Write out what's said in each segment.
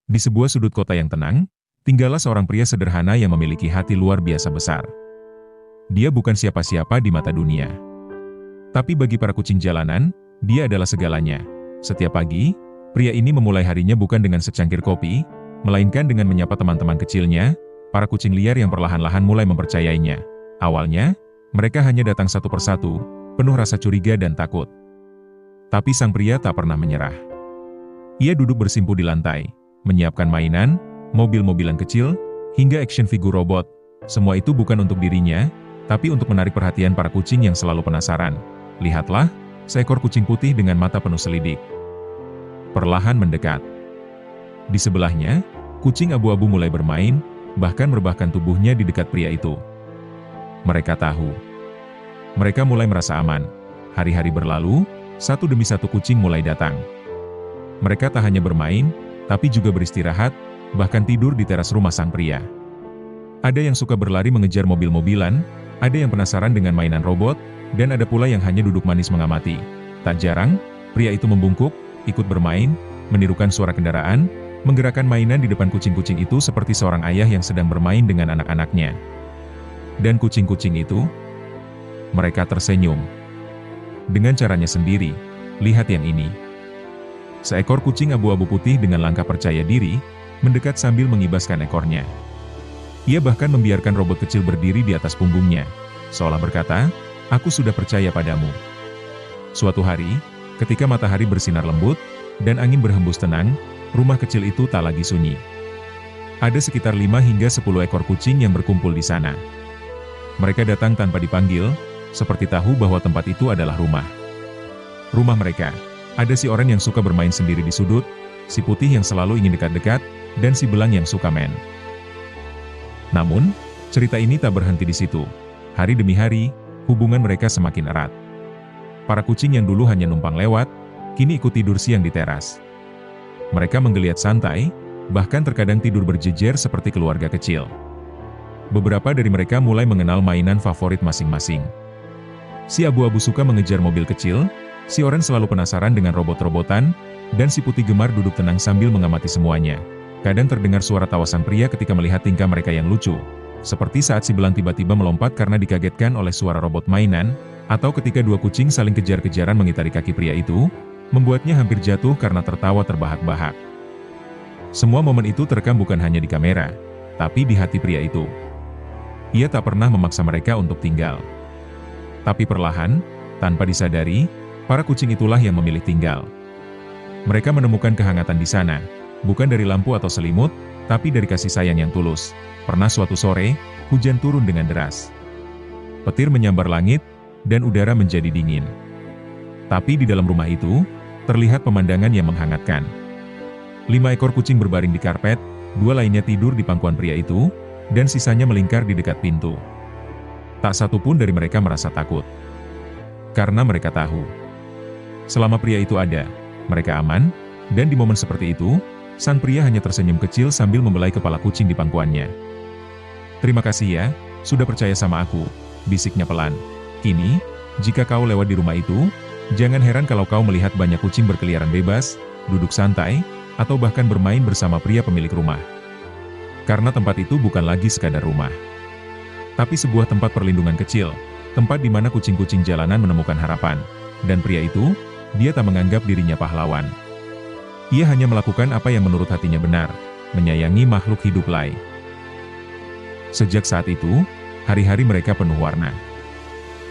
Di sebuah sudut kota yang tenang, tinggallah seorang pria sederhana yang memiliki hati luar biasa besar. Dia bukan siapa-siapa di mata dunia. Tapi bagi para kucing jalanan, dia adalah segalanya. Setiap pagi, pria ini memulai harinya bukan dengan secangkir kopi, melainkan dengan menyapa teman-teman kecilnya, para kucing liar yang perlahan-lahan mulai mempercayainya. Awalnya, mereka hanya datang satu persatu, penuh rasa curiga dan takut. Tapi sang pria tak pernah menyerah. Ia duduk bersimpuh di lantai, menyiapkan mainan, mobil-mobilan kecil, hingga action figure robot. Semua itu bukan untuk dirinya, tapi untuk menarik perhatian para kucing yang selalu penasaran. Lihatlah, seekor kucing putih dengan mata penuh selidik. Perlahan mendekat. Di sebelahnya, kucing abu-abu mulai bermain, bahkan merebahkan tubuhnya di dekat pria itu. Mereka tahu. Mereka mulai merasa aman. Hari-hari berlalu, satu demi satu kucing mulai datang. Mereka tak hanya bermain, tapi juga beristirahat, bahkan tidur di teras rumah sang pria. Ada yang suka berlari mengejar mobil-mobilan, ada yang penasaran dengan mainan robot, dan ada pula yang hanya duduk manis mengamati. Tak jarang, pria itu membungkuk, ikut bermain, menirukan suara kendaraan, menggerakkan mainan di depan kucing-kucing itu seperti seorang ayah yang sedang bermain dengan anak-anaknya. Dan kucing-kucing itu, mereka tersenyum. Dengan caranya sendiri, lihat yang ini. Seekor kucing abu-abu putih dengan langkah percaya diri, mendekat sambil mengibaskan ekornya. Ia bahkan membiarkan robot kecil berdiri di atas punggungnya, seolah berkata, "Aku sudah percaya padamu." Suatu hari, ketika matahari bersinar lembut, dan angin berhembus tenang, rumah kecil itu tak lagi sunyi. Ada sekitar 5 hingga 10 ekor kucing yang berkumpul di sana. Mereka datang tanpa dipanggil, seperti tahu bahwa tempat itu adalah rumah. Rumah mereka. Ada si orang yang suka bermain sendiri di sudut, si putih yang selalu ingin dekat-dekat, dan si belang yang suka main. Namun, cerita ini tak berhenti di situ. Hari demi hari, hubungan mereka semakin erat. Para kucing yang dulu hanya numpang lewat, kini ikut tidur siang di teras. Mereka menggeliat santai, bahkan terkadang tidur berjejer seperti keluarga kecil. Beberapa dari mereka mulai mengenal mainan favorit masing-masing. Si abu-abu suka mengejar mobil kecil, si oranye selalu penasaran dengan robot-robotan, dan si putih gemar duduk tenang sambil mengamati semuanya. Kadang terdengar suara tawa sang pria ketika melihat tingkah mereka yang lucu, seperti saat si belang tiba-tiba melompat karena dikagetkan oleh suara robot mainan, atau ketika dua kucing saling kejar-kejaran mengitari kaki pria itu, membuatnya hampir jatuh karena tertawa terbahak-bahak. Semua momen itu terekam bukan hanya di kamera, tapi di hati pria itu. Ia tak pernah memaksa mereka untuk tinggal. Tapi perlahan, tanpa disadari, para kucing itulah yang memilih tinggal. Mereka menemukan kehangatan di sana, bukan dari lampu atau selimut, tapi dari kasih sayang yang tulus. Pernah suatu sore, hujan turun dengan deras. Petir menyambar langit, dan udara menjadi dingin. Tapi di dalam rumah itu, terlihat pemandangan yang menghangatkan. 5 ekor kucing berbaring di karpet, 2 lainnya tidur di pangkuan pria itu, dan sisanya melingkar di dekat pintu. Tak satu pun dari mereka merasa takut. Karena mereka tahu, selama pria itu ada, mereka aman, dan di momen seperti itu, sang pria hanya tersenyum kecil sambil membelai kepala kucing di pangkuannya. "Terima kasih ya, sudah percaya sama aku," bisiknya pelan. "Kini, jika kau lewat di rumah itu, jangan heran kalau kau melihat banyak kucing berkeliaran bebas, duduk santai, atau bahkan bermain bersama pria pemilik rumah. Karena tempat itu bukan lagi sekadar rumah, tapi sebuah tempat perlindungan kecil, tempat di mana kucing-kucing jalanan menemukan harapan. Dan pria itu, dia tak menganggap dirinya pahlawan. Ia hanya melakukan apa yang menurut hatinya benar, menyayangi makhluk hidup lain." Sejak saat itu, hari-hari mereka penuh warna.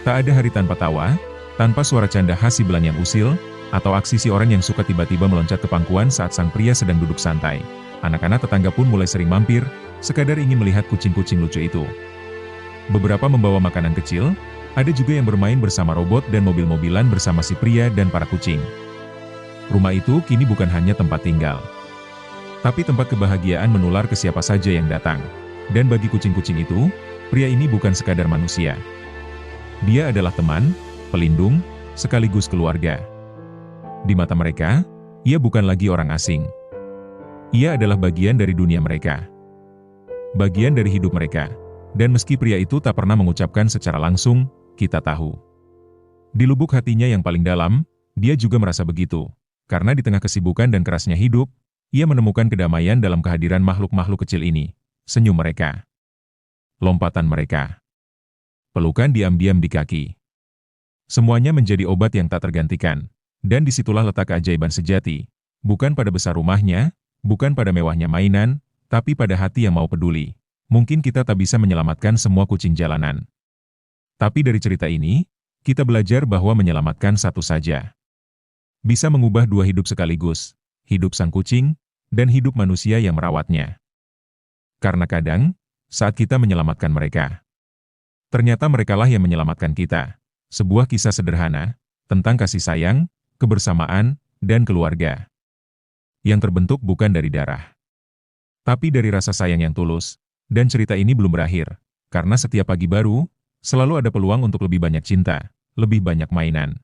Tak ada hari tanpa tawa, tanpa suara canda khas si belang yang usil, atau aksi si orang yang suka tiba-tiba meloncat ke pangkuan saat sang pria sedang duduk santai. Anak-anak tetangga pun mulai sering mampir, sekadar ingin melihat kucing-kucing lucu itu. Beberapa membawa makanan kecil, ada juga yang bermain bersama robot dan mobil-mobilan bersama si pria dan para kucing. Rumah itu kini bukan hanya tempat tinggal, tapi tempat kebahagiaan menular ke siapa saja yang datang. Dan bagi kucing-kucing itu, pria ini bukan sekadar manusia. Dia adalah teman, pelindung, sekaligus keluarga. Di mata mereka, ia bukan lagi orang asing. Ia adalah bagian dari dunia mereka. Bagian dari hidup mereka. Dan meski pria itu tak pernah mengucapkan secara langsung, kita tahu. Di lubuk hatinya yang paling dalam, dia juga merasa begitu. Karena di tengah kesibukan dan kerasnya hidup, Ia menemukan kedamaian dalam kehadiran makhluk-makhluk kecil ini, senyum mereka, lompatan mereka, pelukan diam-diam di kaki. Semuanya menjadi obat yang tak tergantikan, dan disitulah letak keajaiban sejati, bukan pada besar rumahnya, bukan pada mewahnya mainan, tapi pada hati yang mau peduli. Mungkin kita tak bisa menyelamatkan semua kucing jalanan. Tapi dari cerita ini, kita belajar bahwa menyelamatkan satu saja bisa mengubah dua hidup sekaligus, hidup sang kucing, dan hidup manusia yang merawatnya. Karena kadang, saat kita menyelamatkan mereka, ternyata merekalah yang menyelamatkan kita. Sebuah kisah sederhana, tentang kasih sayang, kebersamaan, dan keluarga. Yang terbentuk bukan dari darah, tapi dari rasa sayang yang tulus. Dan cerita ini belum berakhir, karena setiap pagi baru, selalu ada peluang untuk lebih banyak cinta, lebih banyak mainan.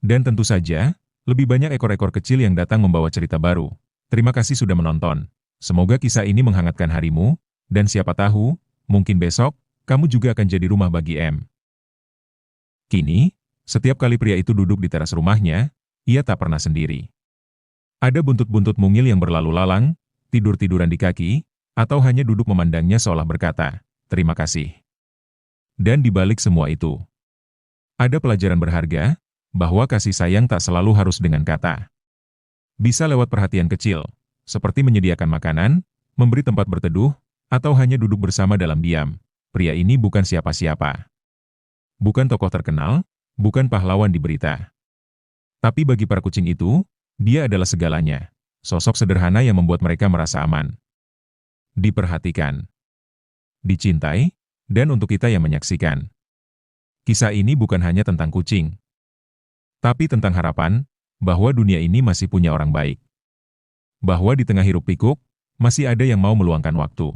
Dan tentu saja, lebih banyak ekor-ekor kecil yang datang membawa cerita baru. Terima kasih sudah menonton. Semoga kisah ini menghangatkan harimu, dan siapa tahu, mungkin besok, kamu juga akan jadi rumah bagi M. Kini, setiap kali pria itu duduk di teras rumahnya, ia tak pernah sendiri. Ada buntut-buntut mungil yang berlalu lalang, tidur-tiduran di kaki, atau hanya duduk memandangnya seolah berkata, terima kasih. Dan di balik semua itu, ada pelajaran berharga, bahwa kasih sayang tak selalu harus dengan kata. Bisa lewat perhatian kecil, seperti menyediakan makanan, memberi tempat berteduh, atau hanya duduk bersama dalam diam. Pria ini bukan siapa-siapa. Bukan tokoh terkenal, bukan pahlawan di berita. Tapi bagi para kucing itu, dia adalah segalanya. Sosok sederhana yang membuat mereka merasa aman, diperhatikan, dicintai, dan untuk kita yang menyaksikan. Kisah ini bukan hanya tentang kucing, tapi tentang harapan, bahwa dunia ini masih punya orang baik. Bahwa di tengah hiruk-pikuk, masih ada yang mau meluangkan waktu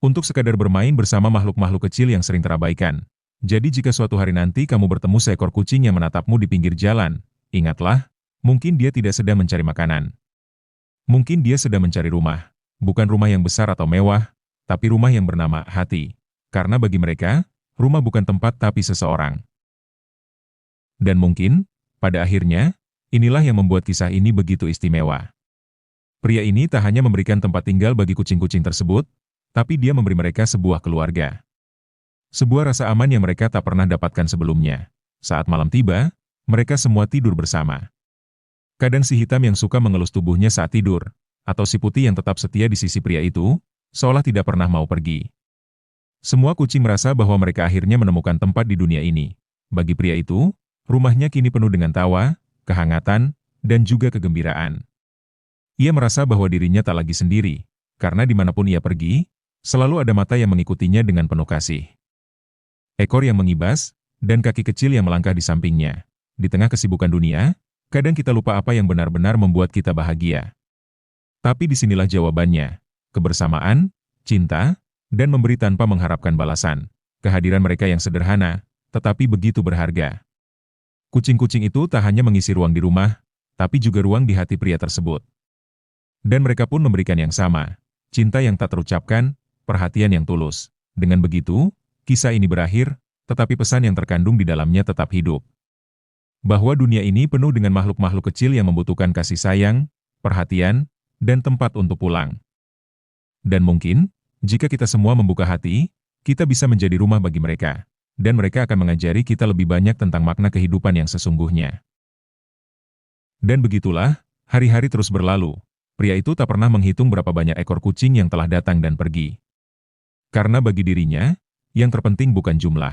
untuk sekadar bermain bersama makhluk-makhluk kecil yang sering terabaikan. Jadi jika suatu hari nanti kamu bertemu seekor kucing yang menatapmu di pinggir jalan, ingatlah, mungkin dia tidak sedang mencari makanan. Mungkin dia sedang mencari rumah. Bukan rumah yang besar atau mewah, tapi rumah yang bernama hati. Karena bagi mereka, rumah bukan tempat tapi seseorang. Dan mungkin, pada akhirnya, inilah yang membuat kisah ini begitu istimewa. Pria ini tak hanya memberikan tempat tinggal bagi kucing-kucing tersebut, tapi dia memberi mereka sebuah keluarga. Sebuah rasa aman yang mereka tak pernah dapatkan sebelumnya. Saat malam tiba, mereka semua tidur bersama. Kadang si hitam yang suka mengelus tubuhnya saat tidur, atau si putih yang tetap setia di sisi pria itu, seolah tidak pernah mau pergi. Semua kucing merasa bahwa mereka akhirnya menemukan tempat di dunia ini. Bagi pria itu, rumahnya kini penuh dengan tawa, kehangatan, dan juga kegembiraan. Ia merasa bahwa dirinya tak lagi sendiri, karena dimanapun ia pergi, selalu ada mata yang mengikutinya dengan penuh kasih. Ekor yang mengibas, dan kaki kecil yang melangkah di sampingnya. Di tengah kesibukan dunia, kadang kita lupa apa yang benar-benar membuat kita bahagia. Tapi disinilah jawabannya, kebersamaan, cinta, dan memberi tanpa mengharapkan balasan. Kehadiran mereka yang sederhana, tetapi begitu berharga. Kucing-kucing itu tak hanya mengisi ruang di rumah, tapi juga ruang di hati pria tersebut. Dan mereka pun memberikan yang sama, cinta yang tak terucapkan, perhatian yang tulus. Dengan begitu, kisah ini berakhir, tetapi pesan yang terkandung di dalamnya tetap hidup. Bahwa dunia ini penuh dengan makhluk-makhluk kecil yang membutuhkan kasih sayang, perhatian, dan tempat untuk pulang. Dan mungkin, jika kita semua membuka hati, kita bisa menjadi rumah bagi mereka, dan mereka akan mengajari kita lebih banyak tentang makna kehidupan yang sesungguhnya. Dan begitulah, hari-hari terus berlalu. Pria itu tak pernah menghitung berapa banyak ekor kucing yang telah datang dan pergi. Karena bagi dirinya, yang terpenting bukan jumlah,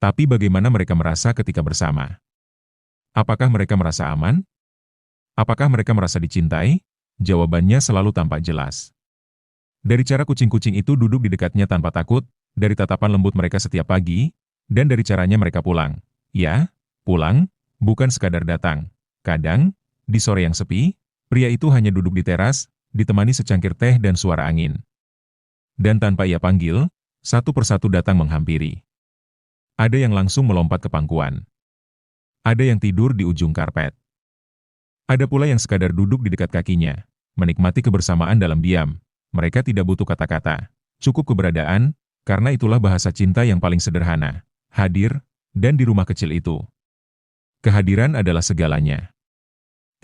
tapi bagaimana mereka merasa ketika bersama. Apakah mereka merasa aman? Apakah mereka merasa dicintai? Jawabannya selalu tampak jelas. Dari cara kucing-kucing itu duduk di dekatnya tanpa takut, dari tatapan lembut mereka setiap pagi, dan dari caranya mereka pulang. Ya, pulang, bukan sekadar datang. Kadang, di sore yang sepi, pria itu hanya duduk di teras, ditemani secangkir teh dan suara angin. Dan tanpa ia panggil, satu persatu datang menghampiri. Ada yang langsung melompat ke pangkuan. Ada yang tidur di ujung karpet. Ada pula yang sekadar duduk di dekat kakinya, menikmati kebersamaan dalam diam. Mereka tidak butuh kata-kata, cukup keberadaan, karena itulah bahasa cinta yang paling sederhana, hadir, dan di rumah kecil itu. Kehadiran adalah segalanya.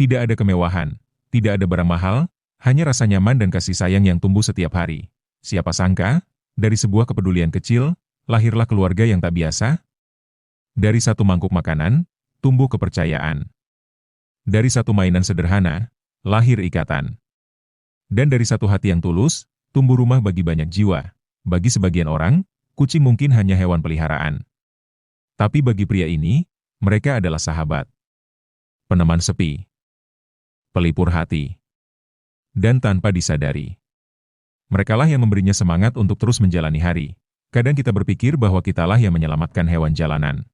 Tidak ada kemewahan, Tidak ada barang mahal, hanya rasa nyaman dan kasih sayang yang tumbuh setiap hari. Siapa sangka, dari sebuah kepedulian kecil, lahirlah keluarga yang tak biasa. Dari satu mangkuk makanan, tumbuh kepercayaan. Dari satu mainan sederhana, lahir ikatan. Dan dari satu hati yang tulus, tumbuh rumah bagi banyak jiwa. Bagi sebagian orang, kucing mungkin hanya hewan peliharaan. Tapi bagi pria ini, mereka adalah sahabat. Peneman sepi. Pelipur hati. Dan tanpa disadari, merekalah yang memberinya semangat untuk terus menjalani hari. Kadang kita berpikir bahwa kitalah yang menyelamatkan hewan jalanan.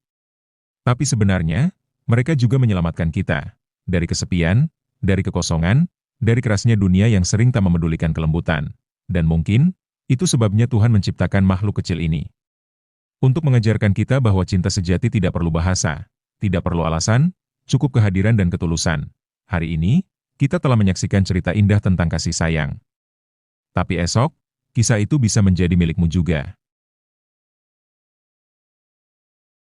Tapi sebenarnya, mereka juga menyelamatkan kita. Dari kesepian, dari kekosongan, dari kerasnya dunia yang sering tak memedulikan kelembutan. Dan mungkin, itu sebabnya Tuhan menciptakan makhluk kecil ini. Untuk mengajarkan kita bahwa cinta sejati tidak perlu bahasa, tidak perlu alasan, cukup kehadiran dan ketulusan. Hari ini, kita telah menyaksikan cerita indah tentang kasih sayang. Tapi esok, kisah itu bisa menjadi milikmu juga.